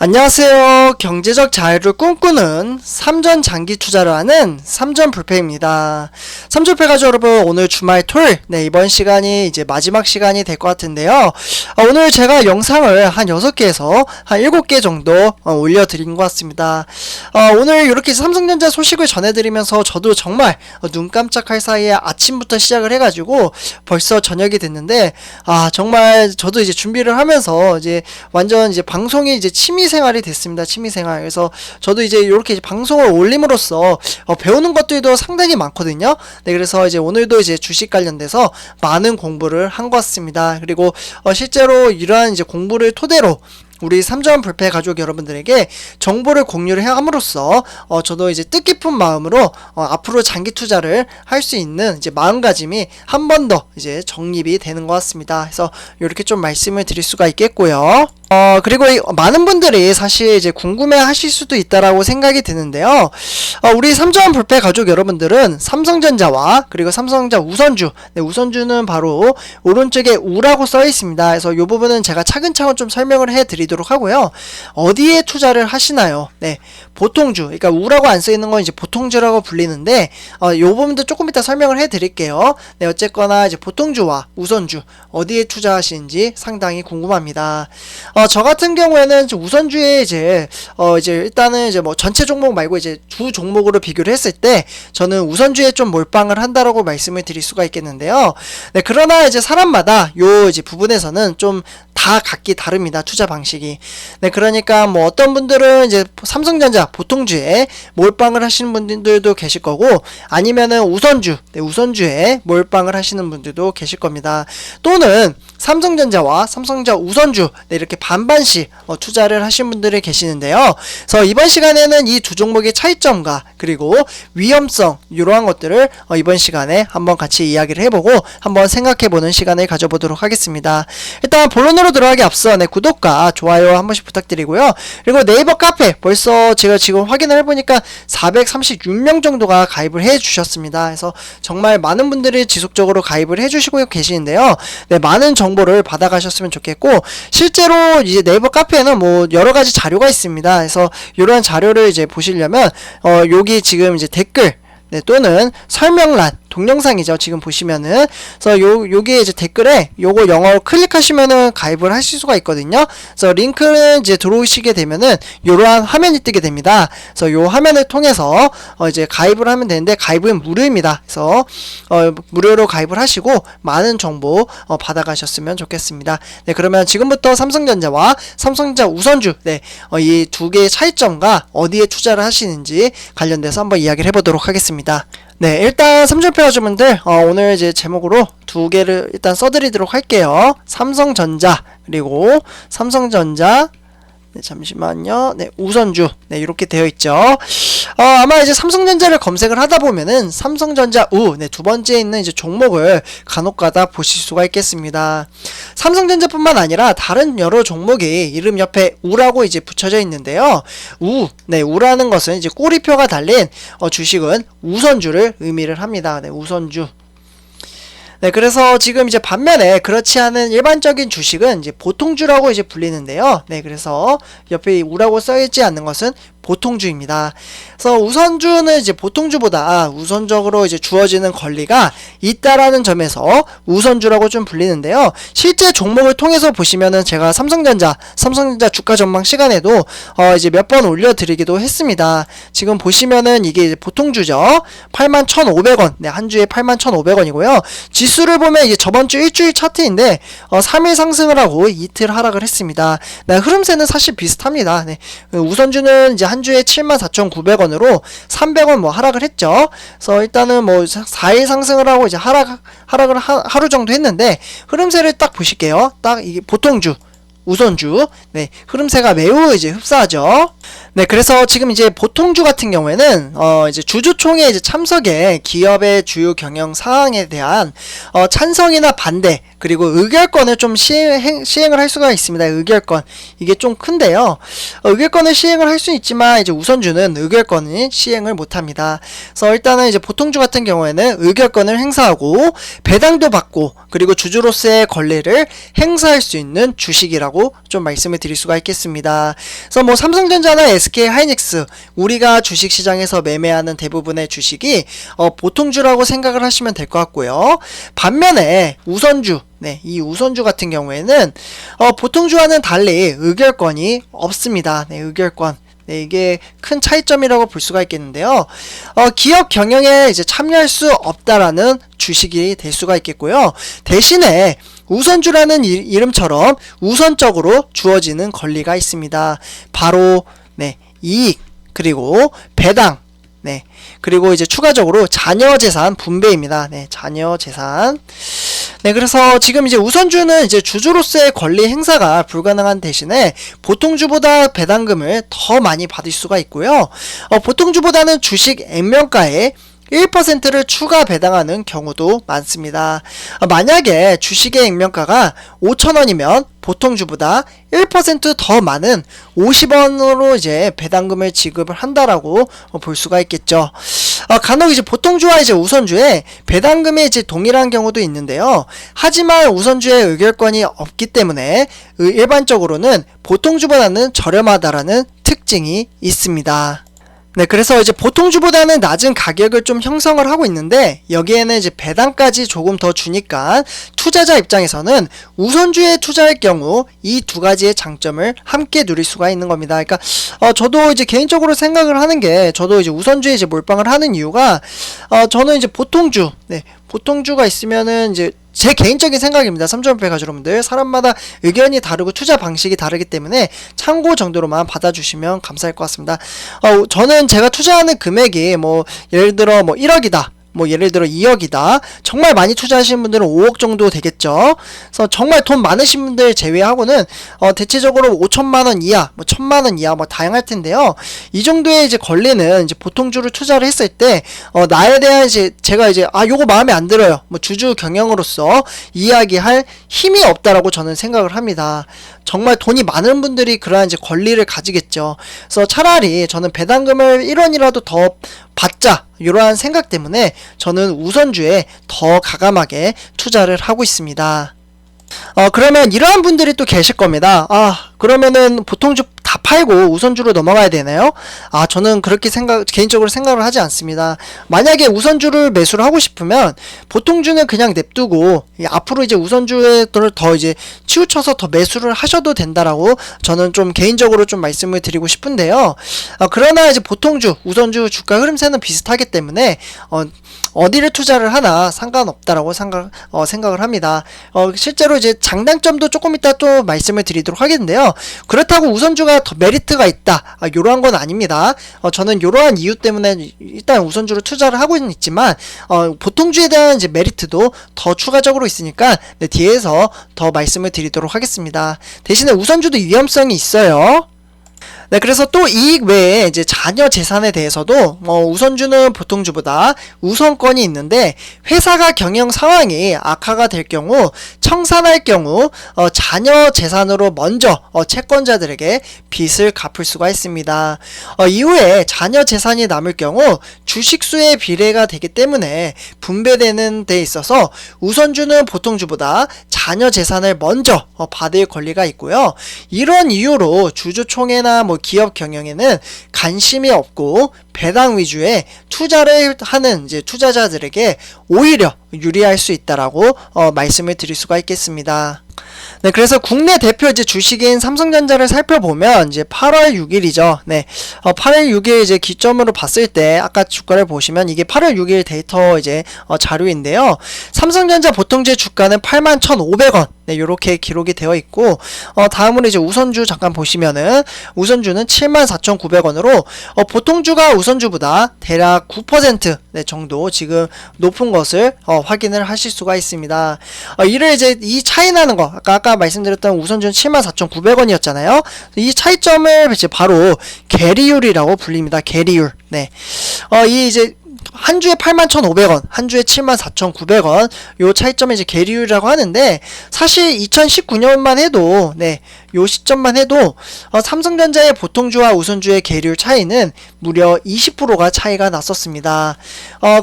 안녕하세요. 경제적 자유를 꿈꾸는 삼전 장기 투자를 하는 삼전불패입니다. 삼전불패 여러분, 오늘 주말 토요일, 이번 시간이 이제 마지막 시간이 될 것 같은데요. 오늘 제가 영상을 한 6개에서 한 7개 정도 올려드린 것 같습니다. 오늘 이렇게 삼성전자 소식을 전해드리면서 저도 정말 눈 깜짝할 사이에 아침부터 시작을 해가지고 벌써 저녁이 됐는데, 정말 저도 이제 준비를 하면서 이제 완전 이제 방송이 이제 취미생활이 됐습니다. 취미생활. 그래서 저도 이제 이렇게 방송을 올림으로써 배우는 것들도 상당히 많거든요. 그래서 이제 오늘도 이제 주식 관련돼서 많은 공부를 한 것 같습니다. 그리고 실제로 이러한 이제 공부를 토대로 우리 삼전불패 가족 여러분들에게 정보를 공유를 함으로써 저도 이제 뜻깊은 마음으로 앞으로 장기 투자를 할 수 있는 이제 마음가짐이 한 번 더 이제 정립이 되는 것 같습니다. 그래서 이렇게 좀 말씀을 드릴 수가 있겠고요. 그리고 많은 분들이 사실 이제 궁금해 하실 수도 있다라고 생각이 드는데요. 우리 삼전불패 가족 여러분들은 삼성전자와 그리고 삼성전자 우선주, 우선주는 바로 오른쪽에 우라고 써 있습니다. 그래서 이 부분은 제가 차근차근 좀 설명을 해 드리도록 하고요. 어디에 투자를 하시나요? 보통주, 그러니까 우라고 안 써 있는 건 이제 보통주라고 불리는데, 이 부분도 조금 이따 설명을 해 드릴게요. 어쨌거나 이제 보통주와 우선주, 어디에 투자하시는지 상당히 궁금합니다. 저 같은 경우에는 우선주에 이제 일단은 이제 뭐 전체 종목 말고 이제 두 종목으로 비교를 했을 때 저는 우선주에 좀 몰빵을 한다라고 말씀을 드릴 수가 있겠는데요. 그러나 이제 사람마다 요 이제 부분에서는 좀 다 각기 다릅니다. 투자 방식이. 그러니까 뭐 어떤 분들은 이제 삼성전자 보통주에 몰빵을 하시는 분들도 계실 거고, 아니면은 우선주에 몰빵을 하시는 분들도 계실 겁니다. 또는 삼성전자와 삼성전자 우선주 이렇게 반반씩 투자를 하신 분들이 계시는데요. 그래서 이번 시간에는 이 두 종목의 차이점과 그리고 위험성, 이러한 것들을 이번 시간에 한번 같이 이야기를 해보고 한번 생각해보는 시간을 가져보도록 하겠습니다. 일단 본론으로 들어가기 앞서 구독과 좋아요 한 번씩 부탁드리고요. 그리고 네이버 카페 벌써 제가 지금 확인을 해보니까 436명 정도가 가입을 해주셨습니다. 그래서 정말 많은 분들이 지속적으로 가입을 해주시고 계시는데요. 많은 정보를 받아가셨으면 좋겠고, 실제로 이제 네이버 카페에는 뭐 여러가지 자료가 있습니다. 그래서 이러한 자료를 이제 보시려면 여기 지금 이제 댓글 또는 설명란, 동영상이죠. 지금 보시면은. 그래서 여기에 이제 댓글에 요거 영어로 클릭하시면은 가입을 하실 수가 있거든요. 그래서 링크는 이제 들어오시게 되면은 요러한 화면이 뜨게 됩니다. 그래서 요 화면을 통해서 이제 가입을 하면 되는데, 가입은 무료입니다. 그래서 무료로 가입을 하시고 많은 정보 받아가셨으면 좋겠습니다. 그러면 지금부터 삼성전자와 삼성전자 우선주, 이 두 개의 차이점과 어디에 투자를 하시는지 관련돼서 한번 이야기를 해보도록 하겠습니다. 일단 삼전패 가족분들, 오늘 이제 제목으로 두 개를 일단 써드리도록 할게요. 삼성전자, 그리고 삼성전자, 잠시만요. 우선주. 이렇게 되어 있죠. 아마 이제 삼성전자를 검색을 하다 보면은 삼성전자 두 번째에 있는 이제 종목을 간혹가다 보실 수가 있겠습니다. 삼성전자뿐만 아니라 다른 여러 종목이 이름 옆에 우라고 이제 붙여져 있는데요. 우라는 것은 이제 꼬리표가 달린 주식은 우선주를 의미를 합니다. 우선주. 그래서 지금 이제 반면에 그렇지 않은 일반적인 주식은 이제 보통주라고 이제 불리는데요. 그래서 옆에 우라고 써있지 않는 것은 보통주입니다. 그래서 우선주는 이제 보통주보다 우선적으로 이제 주어지는 권리가 있다라는 점에서 우선주라고 좀 불리는데요. 실제 종목을 통해서 보시면은 제가 삼성전자 주가 전망 시간에도 이제 몇 번 올려드리기도 했습니다. 지금 보시면은 이게 이제 보통주죠. 81,500원. 한 주에 81,500원이고요. 지수를 보면 이게 저번 주 일주일 차트인데 3일 상승을 하고 이틀 하락을 했습니다. 흐름세는 사실 비슷합니다. 우선주는 이제 한 주에 74,900원으로 300원 뭐 하락을 했죠. 그래서 일단은 뭐 4일 상승을 하고 이제 하락을 하루 정도 했는데, 흐름세를 딱 보실게요. 딱 이게 보통주, 우선주, 흐름세가 매우 이제 흡사하죠. 그래서 지금 이제 보통주 같은 경우에는 이제 주주총회 이제 참석에 기업의 주요 경영 사항에 대한 찬성이나 반대, 그리고 의결권을 좀 시행을 할 수가 있습니다. 의결권. 이게 좀 큰데요. 의결권을 시행을 할 수 있지만 이제 우선주는 의결권을 시행을 못 합니다. 그래서 일단은 이제 보통주 같은 경우에는 의결권을 행사하고 배당도 받고 그리고 주주로서의 권리를 행사할 수 있는 주식이라고 있다라고 좀 말씀을 드릴 수가 있겠습니다. 그래서 뭐 삼성전자나 SK 하이닉스 우리가 주식시장에서 매매하는 대부분의 주식이 보통주라고 생각을 하시면 될 것 같고요. 반면에 우선주, 이 우선주 같은 경우에는 보통주와는 달리 의결권이 없습니다. 의결권. 이게 큰 차이점이라고 볼 수가 있겠는데요. 기업 경영에 이제 참여할 수 없다라는 주식이 될 수가 있겠고요. 대신에 우선주라는 이름처럼 우선적으로 주어지는 권리가 있습니다. 바로 이익, 그리고 배당, 그리고 이제 추가적으로 자녀재산 분배입니다. 자녀재산. 그래서 지금 이제 우선주는 이제 주주로서의 권리 행사가 불가능한 대신에 보통주보다 배당금을 더 많이 받을 수가 있고요. 보통주보다는 주식 액면가에 1%를 추가 배당하는 경우도 많습니다. 만약에 주식의 액면가가 5,000원이면 보통주보다 1% 더 많은 50원으로 이제 배당금을 지급을 한다라고 볼 수가 있겠죠. 간혹 이제 보통주와 이제 우선주에 배당금이 이제 동일한 경우도 있는데요. 하지만 우선주의 의결권이 없기 때문에 일반적으로는 보통주보다는 저렴하다라는 특징이 있습니다. 그래서 이제 보통주보다는 낮은 가격을 좀 형성을 하고 있는데 여기에는 이제 배당까지 조금 더 주니까 투자자 입장에서는 우선주에 투자할 경우 이 두 가지의 장점을 함께 누릴 수가 있는 겁니다. 그러니까 저도 이제 개인적으로 생각을 하는 게 저도 이제 우선주에 이제 몰빵을 하는 이유가 저는 이제 보통주가 있으면은 이제 제 개인적인 생각입니다. 삼천원배 가족 여러분들 사람마다 의견이 다르고 투자 방식이 다르기 때문에 참고 정도로만 받아주시면 감사할 것 같습니다. 저는 제가 투자하는 금액이 뭐 예를 들어 뭐 1억이다. 뭐 예를 들어 2억이다. 정말 많이 투자하시는 분들은 5억 정도 되겠죠. 그래서 정말 돈 많으신 분들 제외하고는 대체적으로 5천만원 이하, 뭐 1,000만원 이하 뭐 다양할 텐데요. 이 정도의 이제 권리는 이제 보통주를 투자를 했을 때 나에 대한 이제 제가 이제 요거 마음에 안 들어요. 뭐 주주 경영으로서 이야기할 힘이 없다라고 저는 생각을 합니다. 정말 돈이 많은 분들이 그러한 이제 권리를 가지겠죠. 그래서 차라리 저는 배당금을 1원이라도 더 받자 이러한 생각 때문에 저는 우선주에 더 가감하게 투자를 하고 있습니다. 그러면 이러한 분들이 또 계실 겁니다. 그러면은 보통주 다 팔고 우선주로 넘어가야 되나요? 저는 그렇게 개인적으로 생각을 하지 않습니다. 만약에 우선주를 매수를 하고 싶으면 보통주는 그냥 냅두고 앞으로 이제 우선주에 더 이제 치우쳐서 더 매수를 하셔도 된다라고 저는 좀 개인적으로 좀 말씀을 드리고 싶은데요. 그러나 이제 보통주, 우선주 주가 흐름세는 비슷하기 때문에 어디를 투자를 하나 상관없다라고 생각을 합니다. 실제로 이제 장단점도 조금 이따 또 말씀을 드리도록 하겠는데요. 그렇다고 우선주가 더 메리트가 있다, 요러한 건 아닙니다. 저는 요러한 이유 때문에 일단 우선주로 투자를 하고는 있지만 보통주에 대한 이제 메리트도 더 추가적으로 있으니까 뒤에서 더 말씀을 드리도록 하겠습니다. 대신에 우선주도 위험성이 있어요. 그래서 또 이익 외에 이제 자녀 재산에 대해서도 우선주는 보통주보다 우선권이 있는데 회사가 경영 상황이 악화가 될 경우 청산할 경우 자녀 재산으로 먼저 채권자들에게 빚을 갚을 수가 있습니다. 이후에 자녀 재산이 남을 경우 주식수의 비례가 되기 때문에 분배되는 데 있어서 우선주는 보통주보다 자녀 재산을 먼저 받을 권리가 있고요. 이런 이유로 주주총회나 뭐 기업 경영에는 관심이 없고 배당 위주의 투자를 하는 이제 투자자들에게 오히려 유리할 수 있다라고 말씀을 드릴 수가 있겠습니다. 그래서 국내 대표 이제 주식인 삼성전자를 살펴보면 이제 8월 6일이죠. 8월 6일 이제 기점으로 봤을 때 아까 주가를 보시면 이게 8월 6일 데이터 이제 자료인데요. 삼성전자 보통주의 주가는 81,500원. 요렇게 기록이 되어 있고 다음으로 이제 우선주 잠깐 보시면은 우선주는 74,900원으로 보통주가 우선주보다 대략 9% 정도 지금 높은 것을 확인을 하실 수가 있습니다. 이를 이제 이 차이 나는 거 아까 말씀드렸던 우선주는 74,900원이었잖아요. 이 차이점을 이제 바로 계리율이라고 불립니다. 계리율. 이 이제 한 주에 81,500원, 한 주에 74,900원 요 차이점이 이제 계리율이라고 하는데 사실 2019년만 해도 요 시점만 해도 삼성전자의 보통주와 우선주의 계율 차이는 무려 20%가 차이가 났었습니다.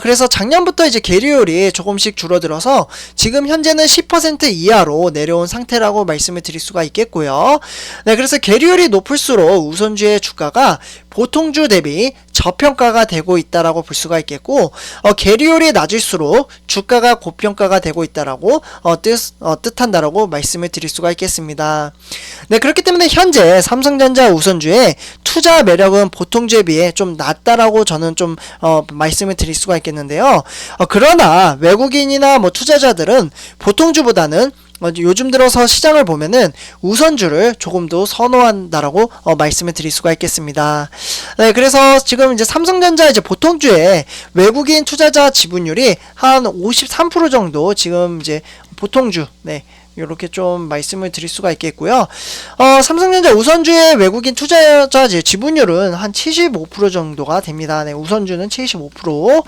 그래서 작년부터 이제 계율이 조금씩 줄어들어서 지금 현재는 10% 이하로 내려온 상태라고 말씀을 드릴 수가 있겠고요. 네, 그래서 계율이 높을수록 우선주의 주가가 보통주 대비 저평가가 되고 있다라고 볼 수가 있겠고, 계율이 낮을수록 주가가 고평가가 되고 있다라고 뜻한다라고 말씀을 드릴 수가 있겠습니다. 네, 그렇기 때문에 현재 삼성전자 우선주의 투자 매력은 보통주에 비해 좀 낮다라고 저는 좀 말씀을 드릴 수가 있겠는데요. 그러나 외국인이나 뭐 투자자들은 보통주보다는 요즘 들어서 시장을 보면은 우선주를 조금 더 선호한다라고 말씀을 드릴 수가 있겠습니다. 네, 그래서 지금 이제 삼성전자 이제 보통주의 외국인 투자자 지분율이 한 53% 정도 지금 이제 보통주, 네, 이렇게 좀 말씀을 드릴 수가 있겠고요. 삼성전자 우선주의 외국인 투자자 지분율은 한 75% 정도가 됩니다. 네, 우선주는 75%.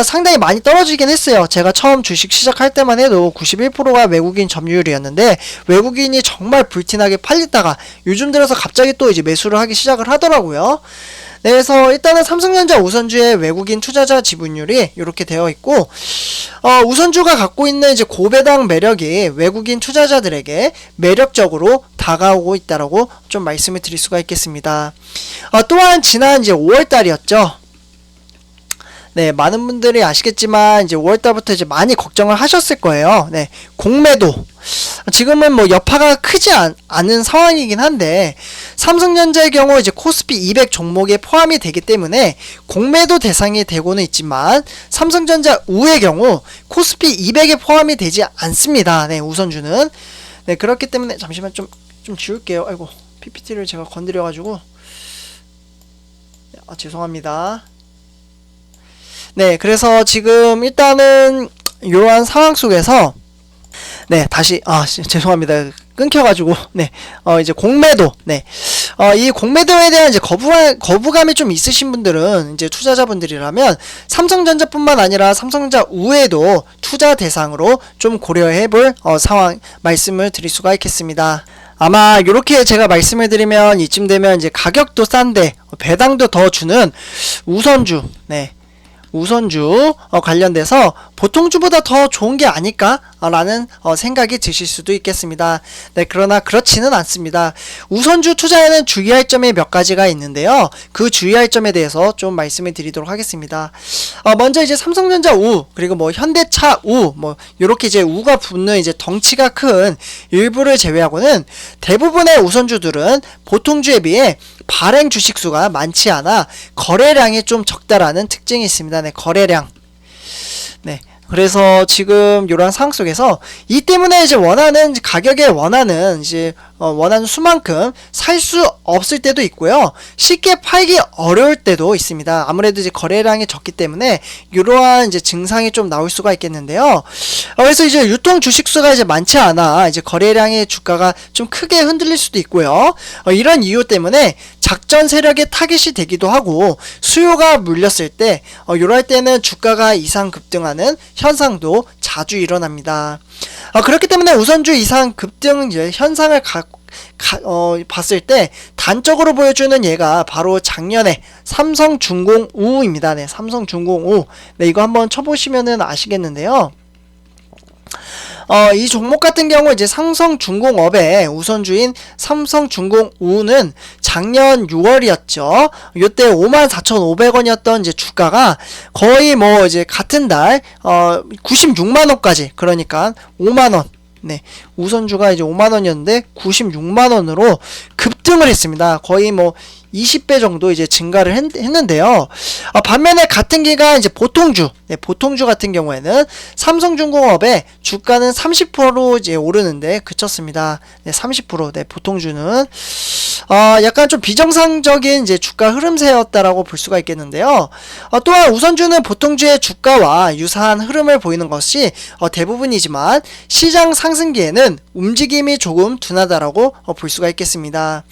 상당히 많이 떨어지긴 했어요. 제가 처음 주식 시작할 때만 해도 91%가 외국인 점유율이었는데, 외국인이 정말 불티나게 팔리다가 요즘 들어서 갑자기 또 이제 매수를 하기 시작을 하더라고요. 네, 그래서 일단은 삼성전자 우선주의 외국인 투자자 지분율이 이렇게 되어 있고, 우선주가 갖고 있는 이제 고배당 매력이 외국인 투자자들에게 매력적으로 다가오고 있다라고 좀 말씀을 드릴 수가 있겠습니다. 또한 지난 이제 5월달이었죠. 네, 많은 분들이 아시겠지만 이제 5월달부터 이제 많이 걱정을 하셨을 거예요. 네, 공매도. 지금은 뭐 여파가 크지 않은 상황이긴 한데, 삼성전자의 경우 이제 코스피 200 종목에 포함이 되기 때문에 공매도 대상이 되고는 있지만, 삼성전자 우의 경우 코스피 200에 포함이 되지 않습니다. 네, 우선주는. 네, 그렇기 때문에 잠시만 좀 지울게요. 아이고, PPT를 제가 건드려가지고. 네, 죄송합니다. 네, 그래서 지금 일단은 이러한 상황 속에서, 네, 다시 죄송합니다. 끊겨가지고, 네, 이제 공매도, 네, 이 공매도에 대한 이제 거부감이 좀 있으신 분들은, 이제 투자자분들이라면 삼성전자뿐만 아니라 삼성전자 우에도 투자 대상으로 좀 고려해볼 상황 말씀을 드릴 수가 있겠습니다. 아마 이렇게 제가 말씀을 드리면 이쯤 되면 이제 가격도 싼데 배당도 더 주는 우선주, 네, 우선주 관련돼서 보통주보다 더 좋은 게 아닐까? 라는 생각이 드실 수도 있겠습니다. 네, 그러나 그렇지는 않습니다. 우선주 투자에는 주의할 점이 몇 가지가 있는데요. 그 주의할 점에 대해서 좀 말씀을 드리도록 하겠습니다. 먼저 이제 삼성전자 우, 그리고 뭐 현대차 우, 뭐 요렇게 이제 우가 붙는 이제 덩치가 큰 일부를 제외하고는 대부분의 우선주들은 보통주에 비해 발행 주식수가 많지 않아 거래량이 좀 적다라는 특징이 있습니다. 네, 거래량. 네, 그래서 지금 이러한 상황 속에서 이 때문에 이제 가격에 원하는 수만큼 살 수 없을 때도 있고요. 쉽게 팔기 어려울 때도 있습니다. 아무래도 이제 거래량이 적기 때문에 이러한 이제 증상이 좀 나올 수가 있겠는데요. 그래서 이제 유통 주식수가 이제 많지 않아 이제 거래량의 주가가 좀 크게 흔들릴 수도 있고요. 이런 이유 때문에 작전 세력의 타깃이 되기도 하고, 수요가 물렸을 때 이럴 때는 주가가 이상 급등하는 현상도 자주 일어납니다. 그렇기 때문에 우선주 이상 급등 현상을 봤을 때 단적으로 보여주는 예가 바로 작년에 삼성중공우입니다. 네, 삼성중공우. 네, 이거 한번 쳐보시면은 아시겠는데요. 이 종목 같은 경우 이제 삼성중공업의 우선주인 삼성중공우는 작년 6월이었죠. 이때 54,500원이었던 이제 주가가 거의 뭐 이제 같은 달 96만원까지, 그러니까 5만원. 네, 우선주가 이제 5만원이었는데 96만원으로 급등을 했습니다. 거의 뭐 20배 정도 이제 증가를 했는데요. 반면에 같은 기간 이제 보통주, 네, 보통주 같은 경우에는 삼성중공업의 주가는 30% 이제 오르는데 그쳤습니다. 네, 30%. 네, 보통주는 약간 좀 비정상적인 이제 주가 흐름세였다라고 볼 수가 있겠는데요. 또한 우선주는 보통주의 주가와 유사한 흐름을 보이는 것이 대부분이지만 시장 상승기에는 움직임이 조금 둔하다라고 볼 수가 있겠습니다.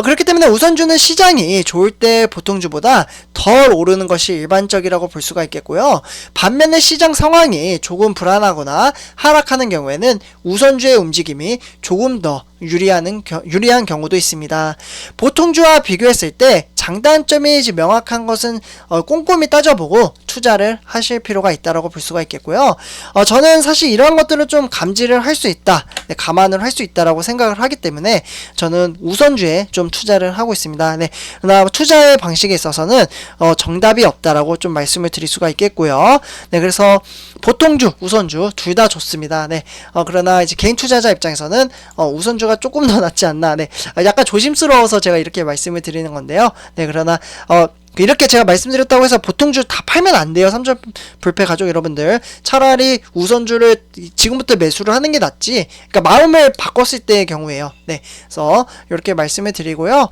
그렇기 때문에 우선주는 시장이 좋을 때 보통주보다 덜 오르는 것이 일반적이라고 볼 수가 있겠고요. 반면에 시장 상황이 조금 불안하거나 하락하는 경우에는 우선주의 움직임이 조금 더 유리한 경우도 있습니다. 보통주와 비교했을 때 장단점이 이제 명확한 것은 꼼꼼히 따져보고 투자를 하실 필요가 있다라고 볼 수가 있겠고요. 저는 사실 이러한 것들을 좀 감지를 할 수 있다, 네, 감안을 할 수 있다라고 생각을 하기 때문에 저는 우선주에 좀 투자를 하고 있습니다. 네, 그러나 투자의 방식에 있어서는 정답이 없다라고 좀 말씀을 드릴 수가 있겠고요. 네, 그래서 보통주, 우선주 둘 다 좋습니다. 네, 그러나 이제 개인 투자자 입장에서는 우선주가 조금 더 낫지 않나. 네, 약간 조심스러워서 제가 이렇게 말씀을 드리는 건데요. 네, 그러나 이렇게 제가 말씀드렸다고 해서 보통주 다 팔면 안 돼요. 삼전 불패 가족 여러분들, 차라리 우선주를 지금부터 매수를 하는 게 낫지, 그러니까 마음을 바꿨을 때의 경우에요. 네, 그래서 이렇게 말씀을 드리고요.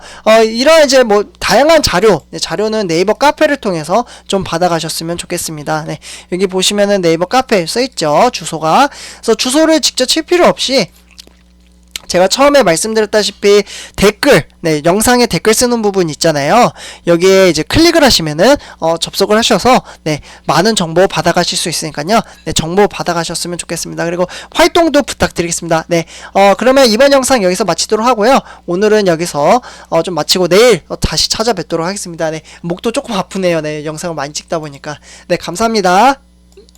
이런 이제 뭐 다양한 자료, 네, 자료는 네이버 카페를 통해서 좀 받아가셨으면 좋겠습니다. 네, 여기 보시면은 네이버 카페에 써있죠, 주소가. 그래서 주소를 직접 칠 필요 없이 제가 처음에 말씀드렸다시피 댓글, 네, 영상에 댓글 쓰는 부분 있잖아요. 여기에 이제 클릭을 하시면은 접속을 하셔서 네, 많은 정보 받아가실 수 있으니까요. 네, 정보 받아가셨으면 좋겠습니다. 그리고 활동도 부탁드리겠습니다. 네, 그러면 이번 영상 여기서 마치도록 하고요. 오늘은 여기서 좀 마치고 내일 다시 찾아뵙도록 하겠습니다. 네, 목도 조금 아프네요. 네, 영상을 많이 찍다 보니까. 네, 감사합니다.